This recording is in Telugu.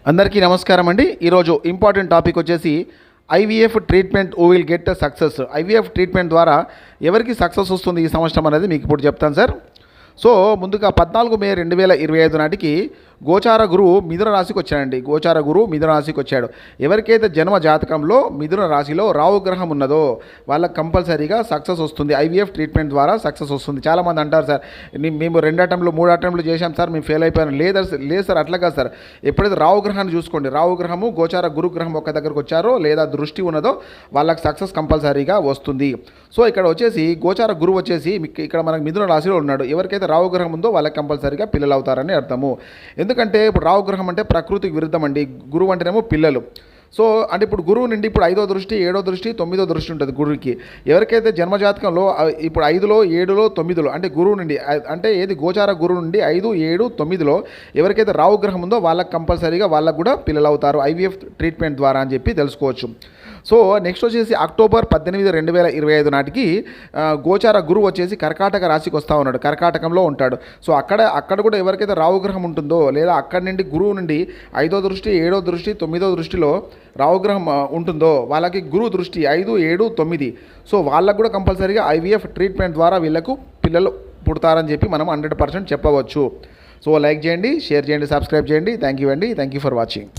అందరికీ నమస్కారం అండి. ఈరోజు ఇంపార్టెంట్ టాపిక్ వచ్చేసి IVF treatment who will get success. IVF treatment ద్వారా ఎవరికి సక్సెస్ వస్తుంది ఈ సంవత్సరం అనేది మీకు ఇప్పుడు చెప్తాను సార్. సో ముందుగా 14 మే 2025 నాటికి గోచార గురువు మిథున రాశికి వచ్చాడండి. గోచార గురువు మిథున రాశికి వచ్చాడు. ఎవరికైతే జన్మ జాతకంలో మిథున రాశిలో రాహు గ్రహం ఉన్నదో వాళ్ళకి కంపల్సరీగా సక్సెస్ వస్తుంది. ఐవీఎఫ్ ట్రీట్మెంట్ ద్వారా సక్సెస్ వస్తుంది. చాలామంది అంటారు సార్ మేము 2 అటెంప్ట్లు 3 అటెంప్ట్లు చేశాం సార్, మేము ఫెయిల్ అయిపోయాను. లేదు సార్, అట్లా కాదు సార్. ఎప్పుడైతే రాహు గ్రహాన్ని చూసుకోండి, రాహు గ్రహము గోచార గురు గ్రహం ఒక దగ్గరకు వచ్చారో లేదా దృష్టి ఉన్నదో వాళ్ళకి సక్సెస్ కంపల్సరీగా వస్తుంది. సో ఇక్కడ వచ్చేసి గోచార గురువు వచ్చేసి ఇక్కడ మనకు మిథున రాశిలో ఉన్నాడు. ఎవరికైతే రాహు గ్రహం ఉందో వాళ్ళకి కంపల్సరీగా పిల్లలు అవుతారని అర్థము. ఎందుకంటే ఇప్పుడు రాహు గ్రహం అంటే ప్రకృతికి విరుద్ధం అండి, గురువు అంటేనేమో పిల్లలు. సో అంటే ఇప్పుడు గురువు నుండి ఇప్పుడు 5వ దృష్టి 7వ దృష్టి 9వ దృష్టి ఉంటుంది గురువుకి. ఎవరికైతే జన్మజాతకంలో ఇప్పుడు 5లో 7లో 9లో అంటే గురువు నుండి అంటే ఏది గోచార గురువు నుండి 5, 7, 9లో ఎవరికైతే రాహు గ్రహం ఉందో వాళ్ళకి కంపల్సరీగా వాళ్ళకు కూడా పిల్లలు అవుతారు ఐవీఎఫ్ ట్రీట్మెంట్ ద్వారా అని చెప్పి తెలుసుకోవచ్చు. సో నెక్స్ట్ వచ్చేసి అక్టోబర్ 18, 2025 నాటికి గోచార గురువు వచ్చేసి కర్కాటక రాశికి వస్తూ ఉన్నాడు, కర్కాటకంలో ఉంటాడు. సో అక్కడ కూడా ఎవరికైతే రాహు గ్రహం ఉంటుందో లేదా అక్కడి నుండి గురువు నుండి 5వ దృష్టి 7వ దృష్టి 9వ దృష్టిలో రాహుగ్రహం ఉంటుందో వాళ్ళకి గురువు దృష్టి 5, 7, 9. సో వాళ్ళకు కూడా కంపల్సరీగా ఐవీఎఫ్ ట్రీట్మెంట్ ద్వారా వీళ్ళకు పిల్లలు పుడతారని చెప్పి మనం 100% చెప్పవచ్చు. సో లైక్ చేయండి, షేర్ చేయండి, సబ్స్క్రైబ్ చేయండి. Thank you for watching.